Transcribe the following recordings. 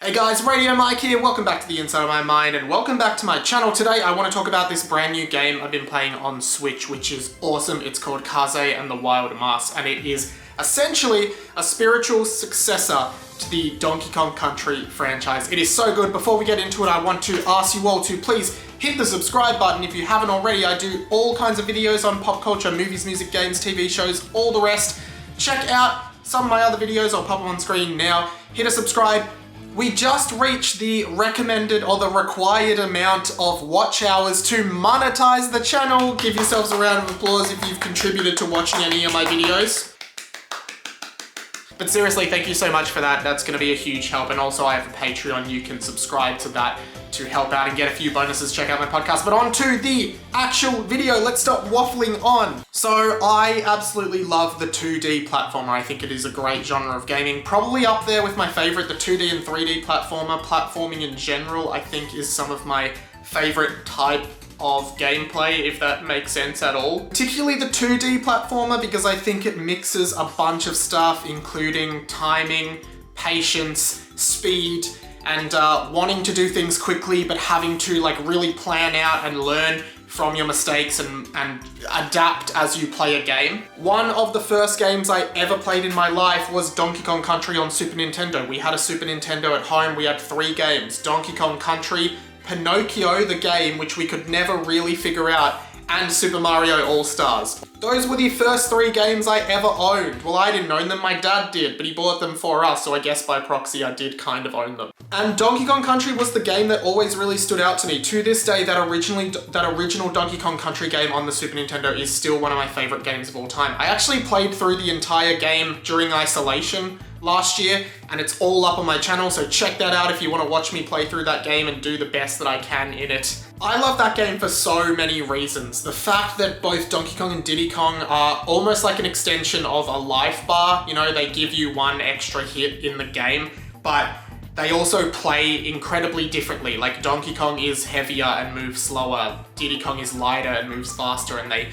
Hey guys, Radio Mike here, welcome back to the Inside of My Mind and welcome back to my channel. Today I want to talk about this brand new game I've been playing on Switch, which is awesome. It's called Kaze and the Wild Mask, and it is essentially a spiritual successor to the Donkey Kong Country franchise. It is so good. Before we get into it, I want to ask you all to please hit the subscribe button if you haven't already. I do all kinds of videos on pop culture, movies, music, games, TV shows, all the rest. Check out some of my other videos, I'll pop them on screen now. Hit a subscribe. We just reached the recommended or the required amount of watch hours to monetize the channel. Give yourselves a round of applause if you've contributed to watching any of my videos. But seriously, thank you so much for that. That's going to be a huge help. And also I have a Patreon. You can subscribe to that to help out and get a few bonuses. Check out my podcast. But on to the actual video. Let's stop waffling on. So I absolutely love the 2D platformer. I think it is a great genre of gaming. Probably up there with my favorite, the 2D and 3D platformer. Platforming in general, I think, is some of my favorite type of gameplay, if that makes sense at all. Particularly the 2D platformer, because I think it mixes a bunch of stuff, including timing, patience, speed, and wanting to do things quickly, but having to like really plan out and learn from your mistakes and adapt as you play a game. One of the first games I ever played in my life was Donkey Kong Country on Super Nintendo. We had a Super Nintendo at home. We had 3 games: Donkey Kong Country, Pinocchio the game, which we could never really figure out, and Super Mario All-Stars. Those were the first 3 games I ever owned. Well, I didn't own them, my dad did, but he bought them for us, so I guess by proxy I did kind of own them. And Donkey Kong Country was the game that always really stood out to me. To this day, that original Donkey Kong Country game on the Super Nintendo is still one of my favorite games of all time. I actually played through the entire game during isolation last year, and it's all up on my channel, so check that out if you want to watch me play through that game and do the best that I can in it. I love that game for so many reasons. The fact that both Donkey Kong and Diddy Kong are almost like an extension of a life bar. You know, they give you one extra hit in the game, but they also play incredibly differently. Like Donkey Kong is heavier and moves slower, Diddy Kong is lighter and moves faster, and they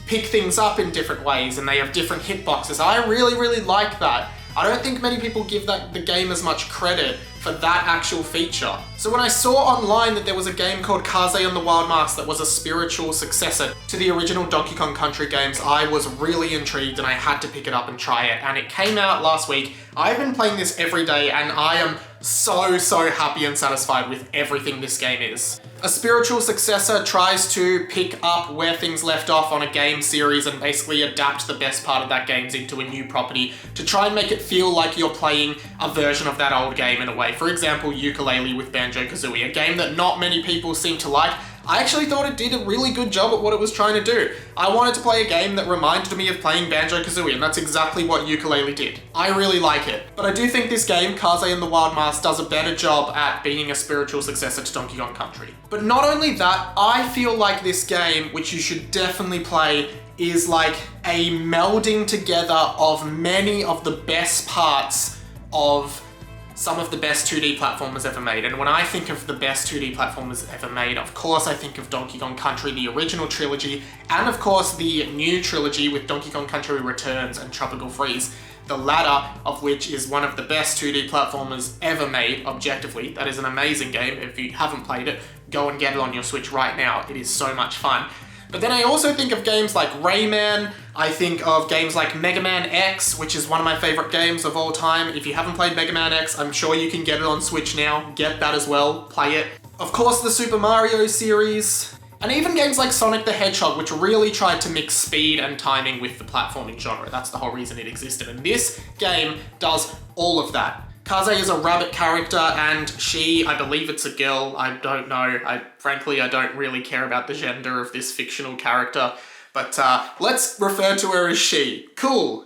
pick things up in different ways, and they have different hitboxes. I really like that. I don't think many people give the game as much credit for that actual feature. So when I saw online that there was a game called Kaze and the Wild Mask that was a spiritual successor to the original Donkey Kong Country games, I was really intrigued and I had to pick it up and try it. And it came out last week. I've been playing this every day and I am so happy and satisfied with everything this game is. A spiritual successor tries to pick up where things left off on a game series and basically adapt the best part of that game into a new property to try and make it feel like you're playing a version of that old game in a way. For example, Ukulele with Banjo-Kazooie, a game that not many people seem to like. I actually thought it did a really good job at what it was trying to do. I wanted to play a game that reminded me of playing Banjo-Kazooie, and that's exactly what Ukulele did. I really like it. But I do think this game, Kaze and the Wild Mask, does a better job at being a spiritual successor to Donkey Kong Country. But not only that, I feel like this game, which you should definitely play, is like a melding together of many of the best parts of some of the best 2D platformers ever made. And when I think of the best 2D platformers ever made, of course I think of Donkey Kong Country, the original trilogy, and of course the new trilogy with Donkey Kong Country Returns and Tropical Freeze, the latter of which is one of the best 2D platformers ever made, objectively. That is an amazing game. If you haven't played it, go and get it on your Switch right now. It is so much fun. But then I also think of games like Rayman. I think of games like Mega Man X, which is one of my favorite games of all time. If you haven't played Mega Man X, I'm sure you can get it on Switch now. Get that as well, play it. Of course, the Super Mario series, and even games like Sonic the Hedgehog, which really tried to mix speed and timing with the platforming genre. That's the whole reason it existed. And this game does all of that. Kaze is a rabbit character, and she, I believe it's a girl, I don't know. Frankly, I don't really care about the gender of this fictional character, but let's refer to her as she. Cool.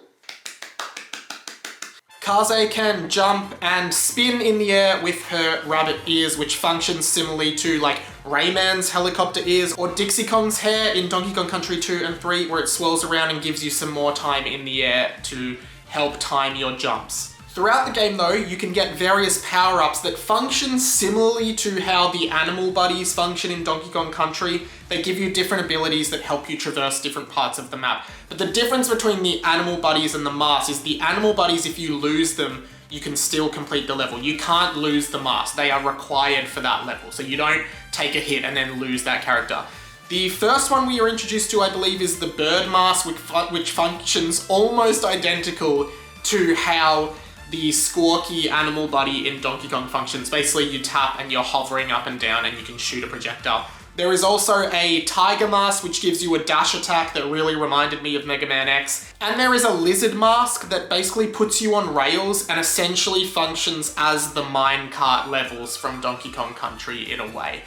Kaze can jump and spin in the air with her rabbit ears, which functions similarly to like Rayman's helicopter ears or Dixie Kong's hair in Donkey Kong Country 2 and 3, where it swirls around and gives you some more time in the air to help time your jumps. Throughout the game though, you can get various power-ups that function similarly to how the animal buddies function in Donkey Kong Country. They give you different abilities that help you traverse different parts of the map. But the difference between the animal buddies and the masks is the animal buddies, if you lose them, you can still complete the level. You can't lose the mask. They are required for that level. So you don't take a hit and then lose that character. The first one we are introduced to, I believe, is the bird mask, which functions almost identical to how the Squawky animal buddy in Donkey Kong functions. Basically, you tap and you're hovering up and down and you can shoot a projectile. There is also a tiger mask, which gives you a dash attack that really reminded me of Mega Man X. And there is a lizard mask that basically puts you on rails and essentially functions as the minecart levels from Donkey Kong Country in a way.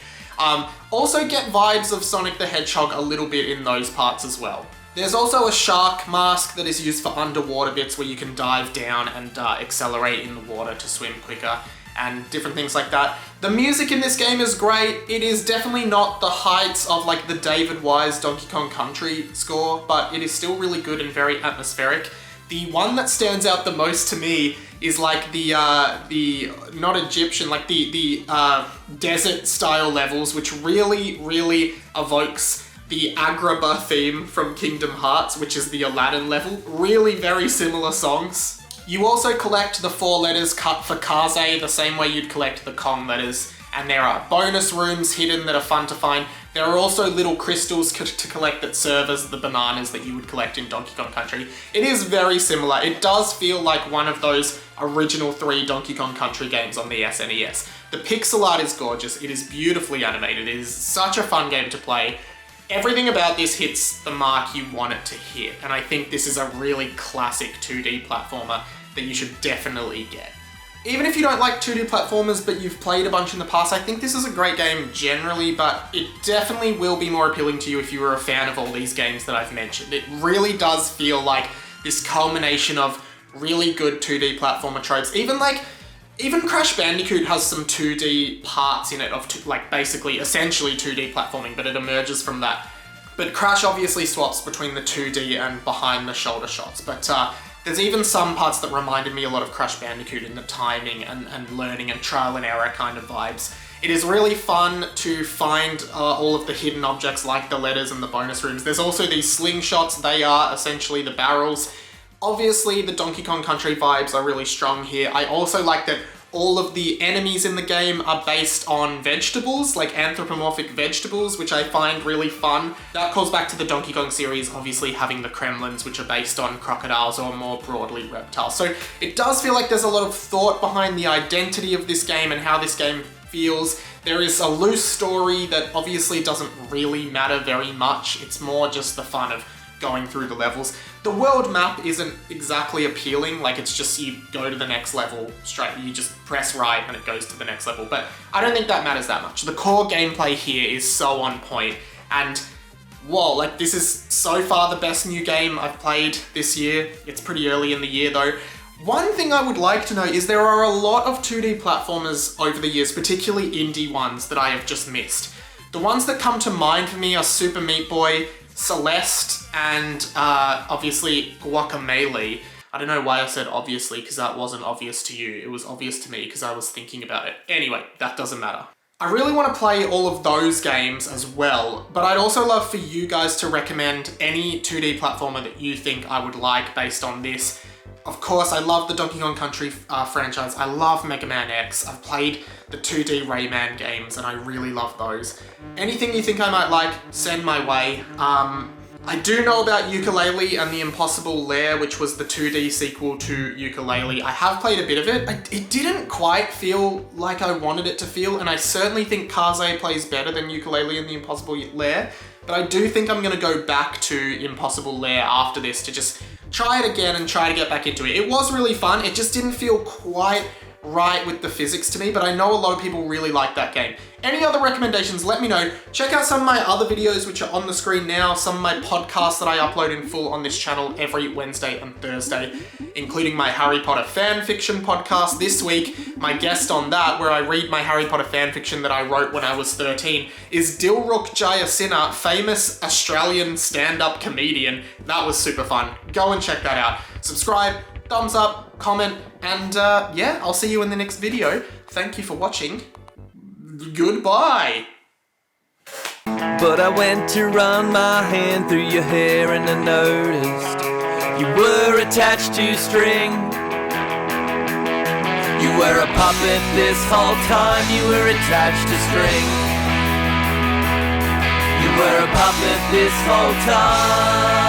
Also get vibes of Sonic the Hedgehog a little bit in those parts as well. There's also a shark mask that is used for underwater bits where you can dive down and accelerate in the water to swim quicker and different things like that. The music in this game is great. It is definitely not the heights of like the David Wise Donkey Kong Country score, but it is still really good and very atmospheric. The one that stands out the most to me is like the not Egyptian, like the desert style levels, which really evokes the Agrabah theme from Kingdom Hearts, which is the Aladdin level. Really very similar songs. You also collect the 4 letters cut for Kaze the same way you'd collect the Kong letters, and there are bonus rooms hidden that are fun to find. There are also little crystals to collect that serve as the bananas that you would collect in Donkey Kong Country. It is very similar. It does feel like one of those original 3 Donkey Kong Country games on the SNES. The pixel art is gorgeous. It is beautifully animated. It is such a fun game to play. Everything about this hits the mark you want it to hit, and I think this is a really classic 2D platformer that you should definitely get. Even if you don't like 2D platformers but you've played a bunch in the past, I think this is a great game generally, but it definitely will be more appealing to you if you were a fan of all these games that I've mentioned. It really does feel like this culmination of really good 2D platformer tropes. Even Crash Bandicoot has some 2D parts in it of like basically essentially 2D platforming, but it emerges from that. But Crash obviously swaps between the 2D and behind the shoulder shots, but there's even some parts that reminded me a lot of Crash Bandicoot in the timing and learning and trial and error kind of vibes. It is really fun to find all of the hidden objects like the letters and the bonus rooms. There's also these slingshots. They are essentially the barrels. Obviously, the Donkey Kong Country vibes are really strong here. I also like that all of the enemies in the game are based on vegetables, like anthropomorphic vegetables, which I find really fun. That calls back to the Donkey Kong series, obviously having the Kremlins, which are based on crocodiles or more broadly reptiles. So it does feel like there's a lot of thought behind the identity of this game and how this game feels. There is a loose story that obviously doesn't really matter very much. It's more just the fun of going through the levels. The world map isn't exactly appealing, like it's just you go to the next level straight, you just press right and it goes to the next level, but I don't think that matters that much. The core gameplay here is so on point, and whoa, like this is so far the best new game I've played this year. It's pretty early in the year though. One thing I would like to know is there are a lot of 2D platformers over the years, particularly indie ones that I have just missed. The ones that come to mind for me are Super Meat Boy, Celeste, and obviously Guacamelee. I don't know why I said obviously, because that wasn't obvious to you. It was obvious to me because I was thinking about it. Anyway, that doesn't matter. I really want to play all of those games as well, but I'd also love for you guys to recommend any 2D platformer that you think I would like based on this. Of course, I love the Donkey Kong Country franchise. I love Mega Man X. I've played the 2D Rayman games and I really love those. Anything you think I might like, send my way. I do know about Yooka-Laylee and the Impossible Lair, which was the 2D sequel to Yooka-Laylee. I have played a bit of it. It didn't quite feel like I wanted it to feel, and I certainly think Kaze plays better than Yooka-Laylee and the Impossible Lair, but I do think I'm gonna go back to Impossible Lair after this to just try it again and try to get back into it. It was really fun, it just didn't feel quite right with the physics to me, but I know a lot of people really like that game. Any other recommendations, let me know. Check out some of my other videos which are on the screen now, some of my podcasts that I upload in full on this channel every Wednesday and Thursday, including my Harry Potter fanfiction podcast. This week, my guest on that, where I read my Harry Potter fanfiction that I wrote when I was 13, is Dilruk Jayasinha, famous Australian stand-up comedian. That was super fun. Go and check that out. Subscribe, thumbs up, comment, and yeah, I'll see you in the next video. Thank you for watching. Goodbye. But I went to run my hand through your hair and I noticed you were attached to string. You were a puppet this whole time, you were attached to string. You were a puppet this whole time.